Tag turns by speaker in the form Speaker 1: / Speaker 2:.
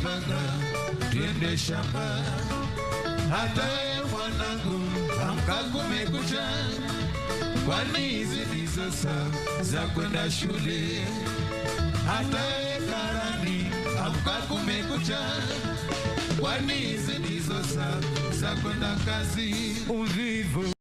Speaker 1: tumepanga twende shamba. Hata mwanangu amka kumekucha, kwani hizi ndizo saa za kwenda shule. Hata karani amka kumekucha, kwani hizi ndizo saa za kwenda kazi. Uvivu